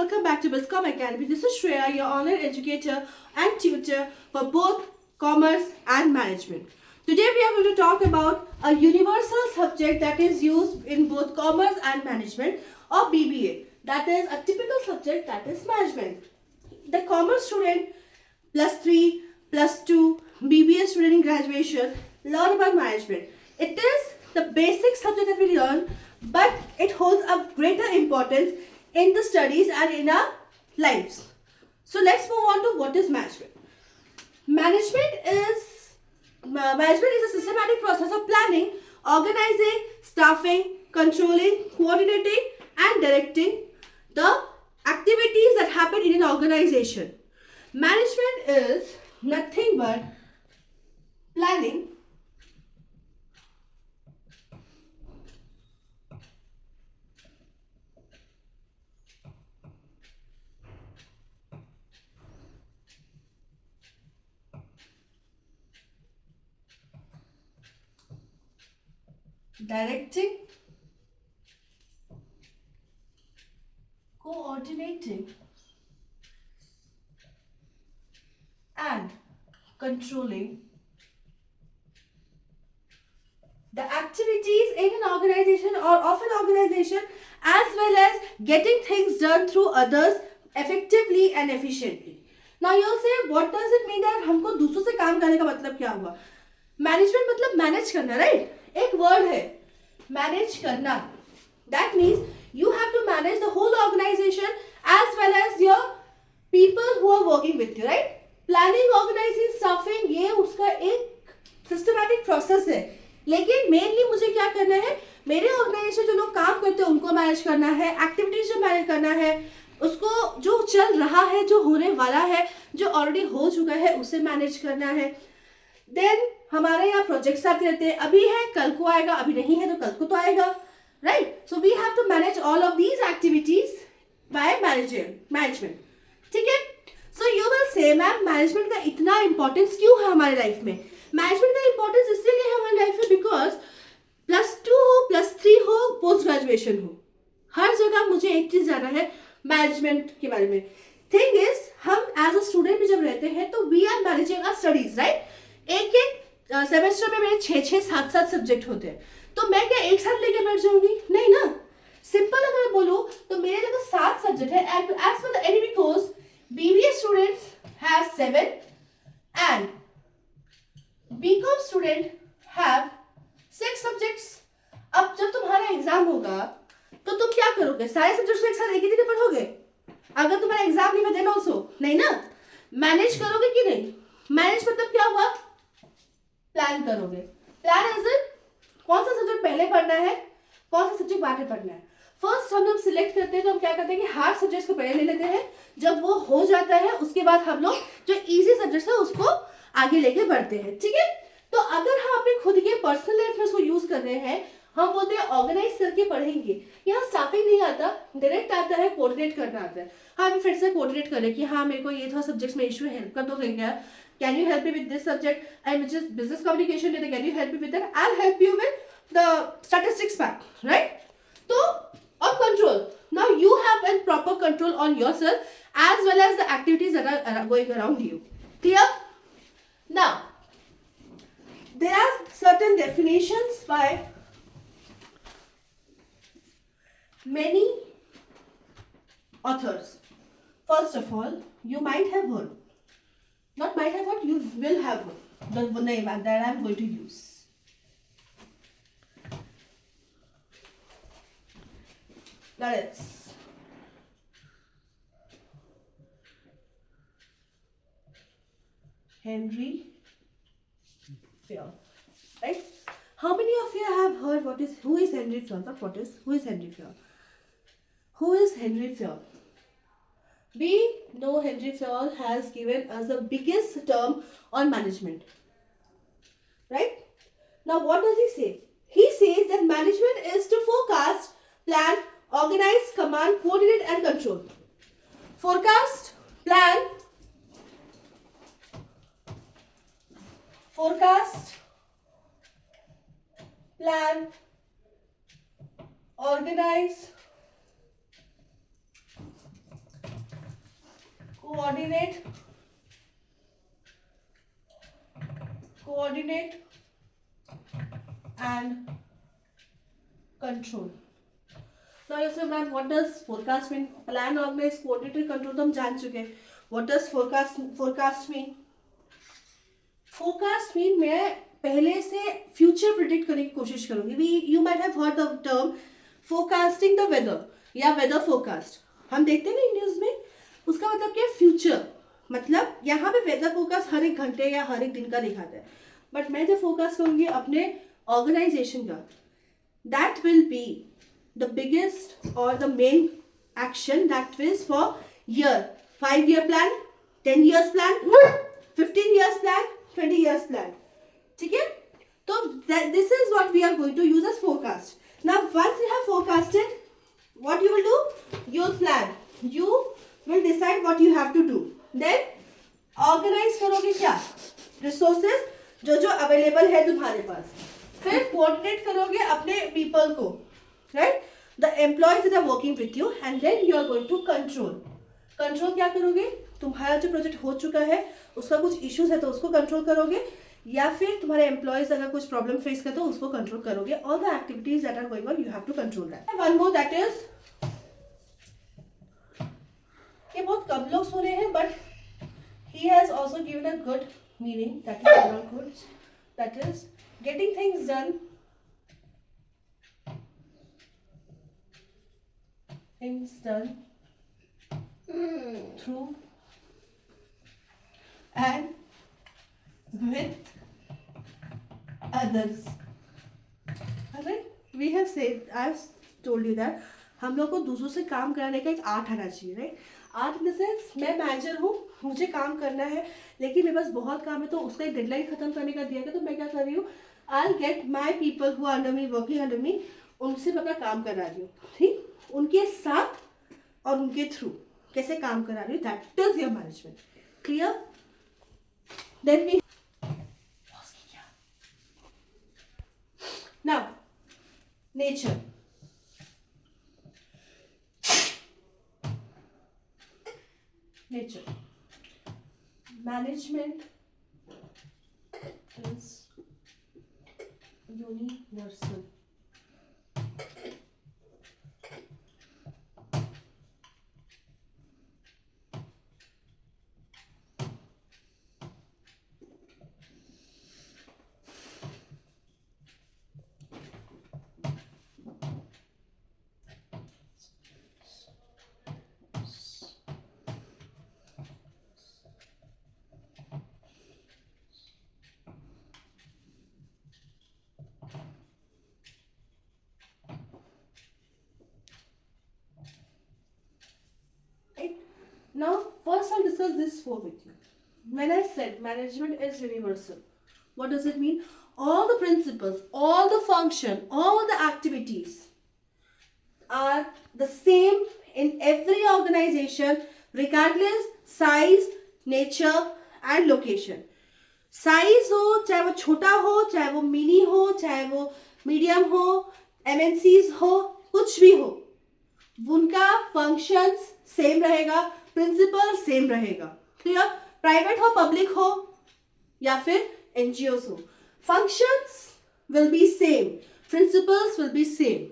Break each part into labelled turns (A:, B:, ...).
A: welcome back to Biscom Academy. This is Shreya, your online educator and tutor for both commerce and management. Today we are going to talk about a universal subject that is used in both commerce and management, or BBA. That is a typical subject, that is management. The commerce student +3, +2, BBA student in graduation learn about management. It is the basic subject that we learn, but it holds a greater importance in the studies and in our lives. So let's move on to what is management. Management is a systematic process of planning, organizing, staffing, controlling, coordinating, and directing the activities that happen in an organization. Management is nothing but planning, directing, coordinating, and controlling the activities in an organization or of an organization, as well as getting things done through others effectively and efficiently. Now you'll say, what does it mean that हमको दूसरों से काम करने का मतलब क्या हुआ? Management मतलब मैनेज करना, राइट? एक वर्ड है मैनेज करना. That means you have to manage the whole organization as well as your people who are working with you, right? Planning, organizing, staffing, ये उसका एक सिस्टमैटिक प्रोसेस है. लेकिन मेनली मुझे क्या करना है, मेरे ऑर्गेनाइजेशन जो लोग काम करते हैं उनको मैनेज करना है, एक्टिविटीज जो मैनेज करना है, उसको जो चल रहा है, जो होने वाला है, जो ऑलरेडी हो चुका है, उसे मैनेज करना है. देन हमारे यहाँ प्रोजेक्ट्स आते रहते हैं, अभी है कल को आएगा, अभी नहीं है तो कल को तो आएगा, right? So we have to manage all of these activities by management. ठीक है? So you will say ma'am management का इतना इंपॉर्टेंस क्यों है हमारे लाइफ में? मैनेजमेंट का इंपॉर्टेंस इसलिए है हमारी लाइफ में बिकॉज +2 हो, +3 हो, पोस्ट ग्रेजुएशन हो, हर जगह मुझे एक चीज जाना है मैनेजमेंट के बारे में. थिंग इज, हम एज अ स्टूडेंट भी जब रहते हैं तो we are managing our studies, right? एक एक सेमेस्टर में मेरे 6-6, 7-7 सब्जेक्ट होते हैं, तो मैं क्या एक साथ लेके बैठ जाऊंगी? नहीं ना. सिंपल अगर बोलूं तो मेरे जगह 7 सब्जेक्ट है. As per the NEP course BBA students have 7 and BCom student have 6 subjects. अब जब तुम्हारा एग्जाम होगा तो तुम क्या करोगे? सारे सब्जेक्ट्स को एक साथ एक ही दिन पढ़ोगे? अगर तुम्हारा एग्जाम नहीं देना उसो नहीं ना. मैनेज करोगे कि नहीं? मैनेज मतलब क्या हुआ? प्लान करोगे. प्लान एज इन कौन सा सब्जेक्ट पहले पढ़ना है, कौन सा सब्जेक्ट बाद में पढ़ना है. फर्स्ट हम लोग सिलेक्ट करते हैं तो हम क्या करते हैं कि हार्ड सब्जेक्ट्स को पहले ले लेते हैं. जब वो हो जाता है उसके बाद हम लोग जो इजी सब्जेक्ट्स है उसको आगे लेके बढ़ते हैं. ठीक है? तो अगर हम अपने खुद के पर्सनल लाइफ में उसको यूज कर रहे हैं, हम बोलते हैं ऑर्गेनाइज करके पढ़ेंगे. यहाँ स्टाफिंग नहीं आता, डायरेक्ट आता है, कोऑर्डिनेट करना आता है. हम फिर से कोऑर्डिनेट करें कि हाँ मेरे को ये थोड़ा सब्जेक्ट्स में इशू है, हेल्प कर दो क्या? Can you help me with this subject? I am just business communication, can you help me with that? I will help you with the statistics part, right? तो or control. Now you have a proper control on yourself as well as the activities that are going around you. Clear? Now, there are certain definitions by many authors. First of all, you might have heard, not might have heard, you will have heard the name that I am going to use. That is Henry Fayol, right? How many of you have heard who is Henry Fayol? Not what is, who is Henry Fayol? Who is Henry Fayol? We know Henry Fayol has given us the biggest term on management, right? Now what does he say? He says that management is to forecast, plan, organize, command, coordinate and control. Forecast, plan, organize, coordinate, and control. Now you say, ma'am, what does forecast mean? Plan, organize, coordinate, control तो हम जान चुके हैं. What does forecast mean? Forecast mean मैं पहले से future predict करने की कोशिश करूंगी. You might have heard the term forecasting the weather या weather forecast. हम देखते हैं ना न्यूज में, उसका मतलब क्या है? फ्यूचर. मतलब यहाँ पे वेदर फोरकास्ट हर एक घंटे या हर एक दिन का दिखाता है. बट मैं जब फोकस करूंगी अपने ऑर्गेनाइजेशन का, that will be the biggest or the main action that is for year. 5-year plan, 10 years plan, 15 years plan, 20 years plan. ठीक है? तो this is what we are going to use as forecast. Now once you have forecasted, what you will do? You will plan. You will decide what you have to do. Then organize करोगे क्या? Resources जो available है तुम्हारे पास. फिर coordinate करोगे अपने people को. Right? The employees that are working with you, and then you are going to control. Control क्या करोगे? तुम्हारा जो प्रोजेक्ट हो चुका है उसका कुछ इश्यूज है तो उसको कंट्रोल करोगे, या फिर तुम्हारे एम्प्लॉयज अगर कुछ प्रॉब्लम फेस करते हो उसको कंट्रोल करोगे. All the activities that are going on you have to control that. One more that is, ये बहुत कम लोग सुने हैं but he has also given a good meaning that is overall good. That is getting things done. Things done through and with others. Alright, we have said, I've told you that हम लोग को दूसरों से काम कराने का एक art आना चाहिए. Right? Art in the sense, मैं मैनेजर हूँ, मुझे काम करना है लेकिन मेरे पास बहुत काम है तो उसका एक डेडलाइन खत्म करने का दिया गया, तो मैं क्या कर रही हूँ? I'll get my people who are under me, working under me, उनसे मैं अपना काम करा रही हूँ. ठीक, उनके साथ और उनके थ्रू कैसे काम करा रही हूँ. That is your management. Clear? Then we now nature. Nature management is universal. Now, first I'll discuss this four with you. When I said management is universal, what does it mean? All the principles, all the function, all the activities are the same in every organization, regardless size, nature and location. Size हो, चाहे वो छोटा हो, चाहे वो mini हो, चाहे वो मीडियम हो, MNCs हो, कुछ भी हो, उनका फंक्शंस सेम रहेगा, प्रिंसिपल सेम रहेगा. क्लियर? प्राइवेट हो, पब्लिक हो या फिर NGOs हो, functions will be same, principles will be same.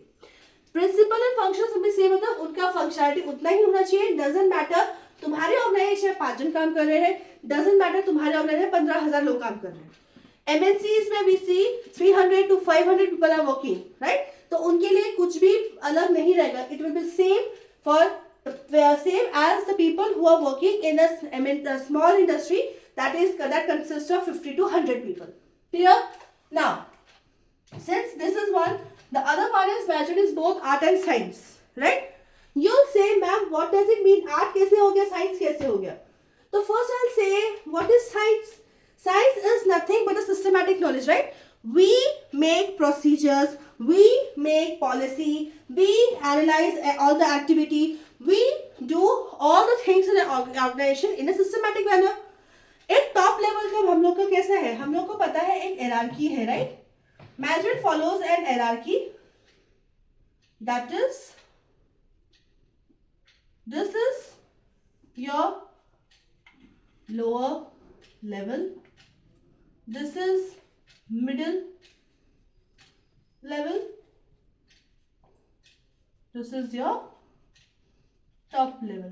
A: Principle and functions will be same, मतलब उनका फंक्शनलिटी उतना ही होना चाहिए. डजंट मैटर तुम्हारे ऑर्गेनाइजेशन में 5 जन काम कर रहे हैं, डजंट मैटर तुम्हारे ऑर्गेनाइजेशन में 15,000 लोग काम कर रहे हैं. MNCs में भी see 300 to 500 people are working. Right? तो उनके लिए कुछ भी अलग नहीं रहेगा. It will be same for same as the people who are working in a small industry that consists of 50 to 100 people. Clear? Now, since this is one, the other one is management is both art and science. Right? You'll say, ma'am, what does it mean? Art कैसे हो गया? Science कैसे हो गया? So first I'll say, what is science? Science is nothing but a systematic knowledge, right? We make procedures, we make policy, we analyze all the activity, we do all the things in an organization in a systematic manner. एक top level का हम लोग का कैसा है? हम लोग को पता है एक हायरार्की है, राइट? Management follows an hierarchy. That is, this is your lower level, this is middle level, this is your top level.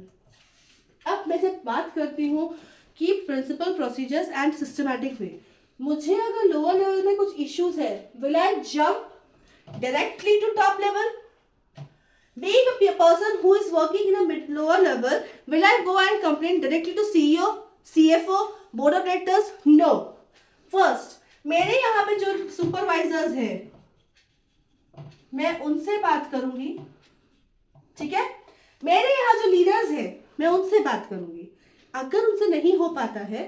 A: अब मैं जब बात करती हूँ कि principal procedures and systematic way, मुझे अगर लोअर लेवल में कुछ इश्यूज है, will I jump directly to top level? Being a person who is working in a lower level, will I go and complain directly to CEO, CFO, board of directors? No. First, मेरे यहाँ पे जो supervisors हैं, मैं उनसे बात करूंगी, ठीक है? मेरे यहाँ जो लीडर्स हैं, मैं उनसे बात करूंगी. अगर उनसे नहीं हो पाता है,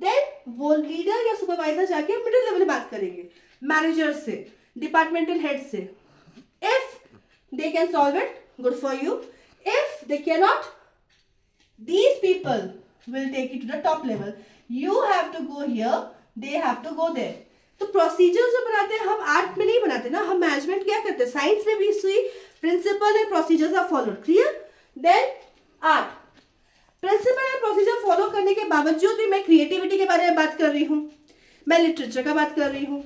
A: देन वो लीडर या सुपरवाइजर जाके मिडिल लेवल में बात करेंगे, मैनेजर से, डिपार्टमेंटल हेड से. If they can solve it, good for you. If they cannot, these people will take it to the top level. You have to go here, they have to go there. तो procedure जो बनाते हैं हम art में नहीं बनाते ना, हम मैनेजमेंट क्या करते हैं, साइंस में भी सी principle and procedures are followed. Clear? Then art, principle and procedure follow करने के बावजूद भी मैं क्रिएटिविटी के बारे में बात कर रही हूँ, मैं लिटरेचर का बात कर रही हूँ.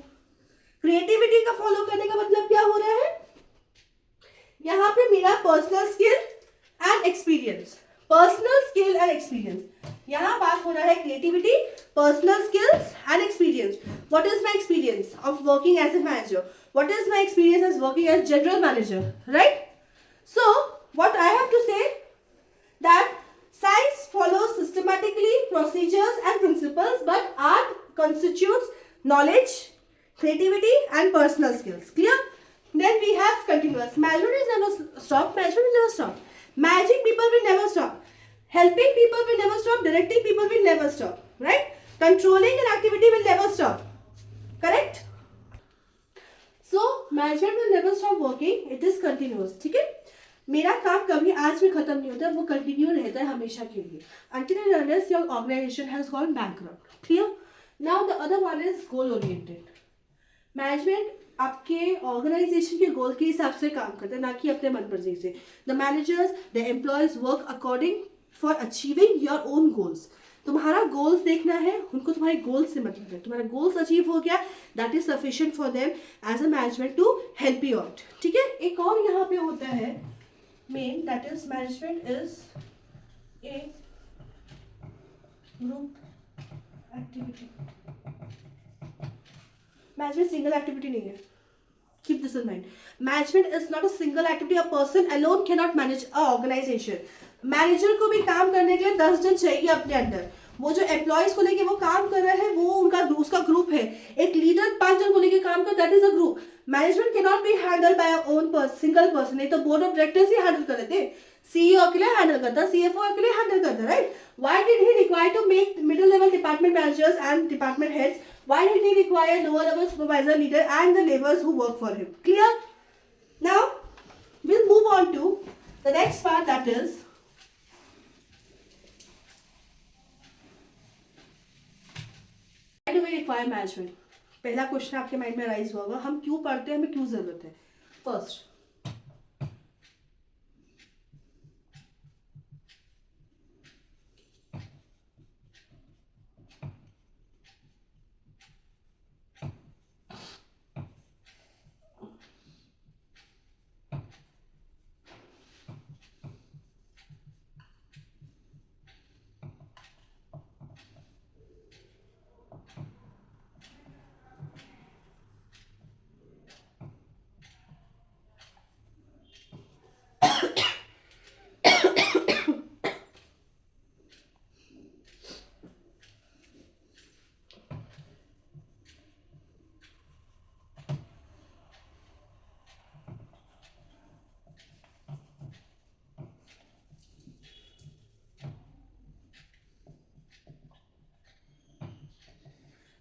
A: क्रिएटिविटी का फॉलो करने का मतलब क्या हो रहा है, यहाँ पे मेरा personal skill and experience, personal skill and experience, यहाँ बात हो रहा है creativity, personal skills and experience. What is my experience of working as a manager, what is my experience as working as general manager, right? So what I have to say that science follows systematically procedures and principles, but art constitutes knowledge, creativity and personal skills. Clear? Then we have continuous. Management is never stop. Management will never stop. Managing people will never stop. Helping people will never stop. Directing people will never stop. Right? Controlling an activity will never stop. Correct? So management will never stop working. It is continuous. ठीक है? मेरा काम कभी आज में खत्म नहीं होता, वो कंटिन्यू रहता है हमेशा के लिए. Until and unless your organization has gone bankrupt. Clear? Now the other one is goal oriented. Management आपके ऑर्गेनाइजेशन के गोल के हिसाब से काम करते हैं, ना कि अपने मनमर्जी से. The managers, the employees work according for achieving your own goals. तुम्हारा गोल्स देखना है, उनको तुम्हारे गोल्स से मतलब है. तुम्हारा गोल्स अचीव हो गया, that is sufficient for them as a management to help you out. ठीक है? एक और यहाँ पे होता है main, that is management is a group activity. Management single activity नहीं है. Keep this in mind. Management is not a single activity. A person alone cannot manage a organization. Manager को भी काम करने के लिए 10 जन चाहिए अपने अंदर. वो जो एम्प्लॉयज को लेके वो काम कर रहा है, वो उसका ग्रुप है. एक लीडर 5 जन को लेके काम कर, that is a group. Management can not be handle by own single person. नहीं तो board of directors he handle कर लेते. सीईओ अकेले हैंडल करता, सीएफओ अकेले हैंडल करता, right? Why did he require to make middle level department managers and department heads? Why did he require lower level supervisor, leader and the laborers who work for him? Clear? Now we'll move on to the next part, that is why do we require management? पहला question आपके mind में rise होगा, हम क्यों पढ़ते हैं, हमें क्यों जरूरत है. First,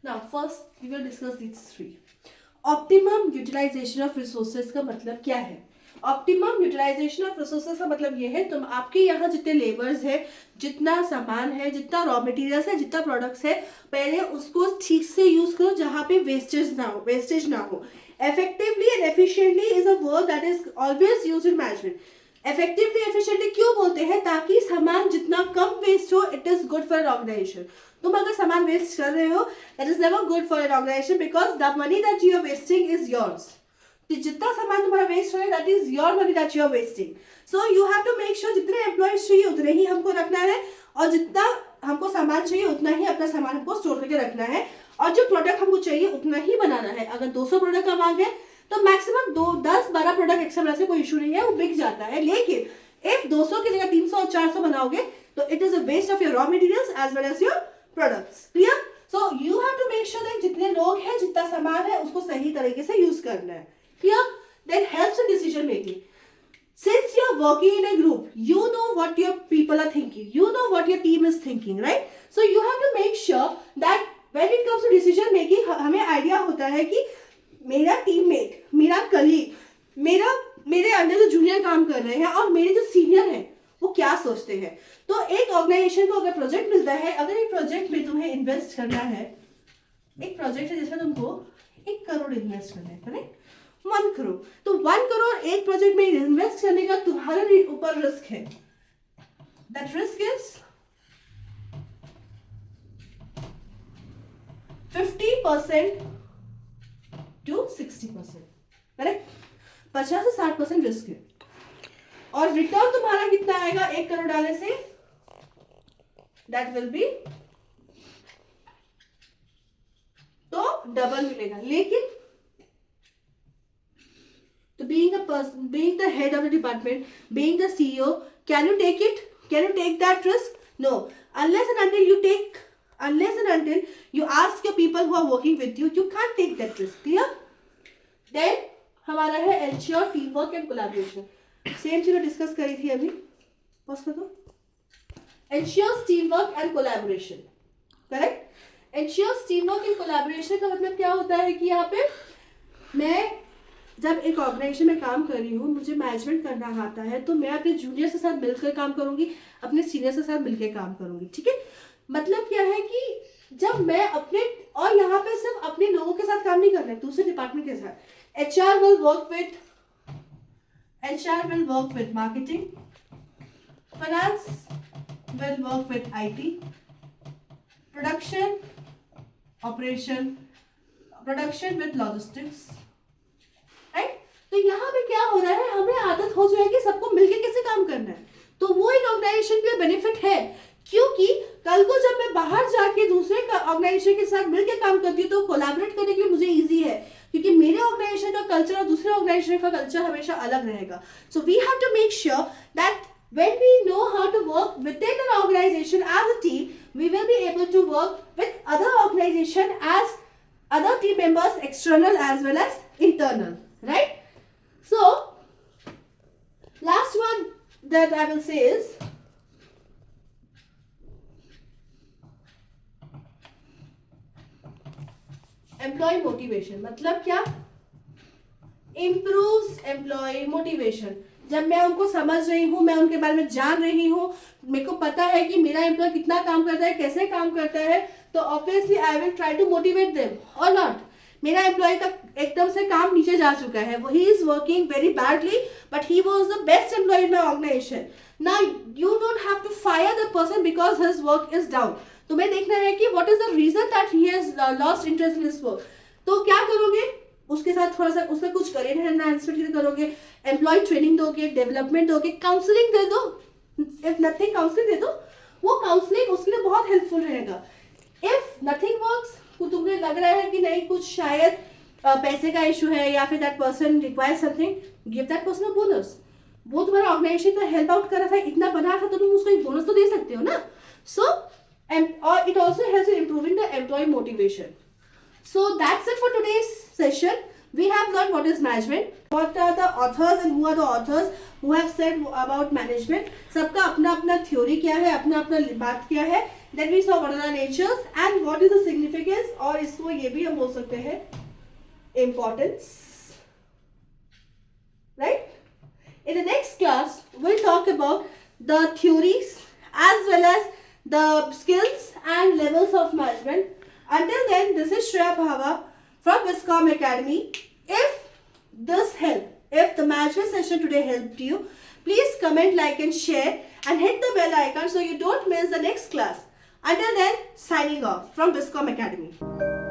A: now first we will discuss these three. Optimum utilisation of resources का मतलब क्या है? ऑप्टिमम यूटिलाइजेशन ऑफ रिसोर्सेज का मतलब ये है, तुम आपके यहाँ जितने लेबर्स है, जितना सामान है, जितना रॉ मटेरियल्स है, जितना प्रोडक्ट्स है, पहले उसको ठीक से यूज करो जहाँ पे वेस्टेज ना हो. Effectively and efficiently is a word that is always used in management. Effectively efficiently क्यों बोलते हैं? ताकि सामान जितना कम वेस्ट हो, it is good for an organisation. तुम अगर सामान वेस्ट कर रहे हो, that is never good for an organisation, because the money that you are wasting is yours. जितना सामान तुम्हारा वेस्ट हो रहा है, that is your money that you are wasting. So you have to make sure जितने employees चाहिए उतने ही हमको रखना है, और जितना हमको सामान चाहिए उतना ही अपना सामान हमको स्टोर करके रखना है, और जो प्रोडक्ट हमको चाहिए उतना ही बनाना है. अगर 200 प्रोडक्ट का मांग है तो मैक्सिमम 10-12 प्रोडक्ट एक्स्ट्रा बनाने से कोई इशू नहीं है, वो बिक जाता है. लेकिन इफ 200 की जगह 300 और 400 बनाओगे तो it is a waste of your raw materials as well as your products. Clear? So you have to make sure that जितने लोग हैं, जितना सामान है, उसको सही तरीके से यूज करना है. Clear? That helps in decision making. Since you are working in a group, you know what your people are thinking. You know what your team is thinking, right? So you have to make sure that when it comes to decision making, हमें idea होता है कि मेरा teammate, मेरा colleague, मेरे under जो junior काम कर रहे हैं और मेरे जो सीनियर हैं वो क्या सोचते हैं. तो एक ऑर्गेनाइजेशन को अगर प्रोजेक्ट मिलता है, अगर एक प्रोजेक्ट में तुम्हें इन्वेस्ट करना है, एक प्रोजेक्ट है जिसमें तुमको 1 करोड़ इन्वेस्ट करना है, करेक्ट? 1 करोड़. तो 1 करोड़ एक प्रोजेक्ट में इन्वेस्ट करने का तुम्हारे ऊपर रिस्क है. That risk is 50% to 60%. Correct? 50 से 60% रिस्क है. और रिटर्न तुम्हारा कितना आएगा 1 करोड़ डालने से? दैट विल बी, तो डबल मिलेगा. लेकिन तो being a person, being the head of the department, being the CEO, can you take it? Can you take that risk? No. Unless and until you ask your people who are working with you, you can't take that risk. Clear? Then हमारा है ensure teamwork and collaboration. Same cheese discuss करी थी अभी. Pause कर दो. Ensures teamwork and collaboration. Correct? Ensures teamwork and collaboration का मतलब क्या होता है कि यहाँ पे मैं जब एक ऑर्गेनाइजेशन में काम कर रही हूँ, मुझे मैनेजमेंट करना आता है, तो मैं अपने जूनियर के साथ मिलकर काम करूंगी, अपने सीनियर के साथ मिलकर काम करूंगी. ठीक है? मतलब क्या है कि जब मैं अपने, और यहाँ पे सिर्फ अपने लोगों के साथ काम नहीं करना है, दूसरे डिपार्टमेंट के साथ. HR will work with marketing, finance will work with IT, production with logistics. Right? तो यहाँ पे क्या हो रहा है, हमें आदत हो जाएगी सबको मिलके कैसे काम करना है. तो वो एक ऑर्गेनाइजेशन के लिए बेनिफिट है, क्योंकि कल को जब मैं बाहर जाके दूसरे ऑर्गेनाइजेशन के साथ मिलके काम करती हूँ तो कोलैबोरेट करने के लिए मुझे इजी है, क्योंकि मेरे ऑर्गेनाइजेशन का कल्चर और दूसरे ऑर्गेनाइजेशन का कल्चर हमेशा अलग रहेगा. So we have to make sure that when we know how to work within an organization as a team, we will be able to work with other organization as other team members, external as well as internal. Right? So, last one that I will say is employee motivation. मतलब क्या? Improves employee motivation. जब मैं उनको समझ रही हूँ, मैं उनके बारे में जान रही हूँ, मेरे को पता है कि मेरा एम्प्लॉय कितना काम करता है, कैसे काम करता है, तो obviously I will try to motivate them और नॉट. मेरा एम्प्लॉय का एकदम से काम नीचे जा चुका है, वो he is working very badly, but he was the best employee in my organisation. Now you don't have to fire the person because his work is down. तुम्हें देखना है कि what is the reason that he has lost interest in his work. तो क्या करोगे? उसके साथ थोड़ा सा उसका कुछ करियर एनहांसमेंट करोगे, एम्प्लॉय ट्रेनिंग दोगे, डेवलपमेंट दोगे, काउंसलिंग दे दो. इफ नथिंग काउंसलिंग दे दो, वो काउंसलिंग उसके लिए बहुत हेल्पफुल रहेगा. इफ नथिंग वर्क्स, तुम्हें लग रहा है कि नहीं कुछ शायद पैसे का इशू है या फिर that person requires something, give that person a bonus. वो तुम्हारा ऑर्गेनाइजेशन का हेल्प आउट कर रहा था, इतना बना था, तो तुम उसको एक बोनस तो दे सकते हो ना. सो और it also helps in improving the employee motivation. So that's it for today's session. We have learned what is management, what are the authors and who are the authors who have said about management. सबका अपना अपना theory क्या है, अपना अपना बात क्या है. Then we saw what are the natures and what is the significance, और इसको ये भी हम बोल सकते हैं importance. Right? In the next class, we'll talk about the theories as well as the skills and levels of management. Until then, this is Shreya Bhava from Viscom Academy. If this helped, if the Algebra session today helped you. Please comment, like and share and hit the bell icon so you don't miss the next class. Until then, signing off from Biscom Academy.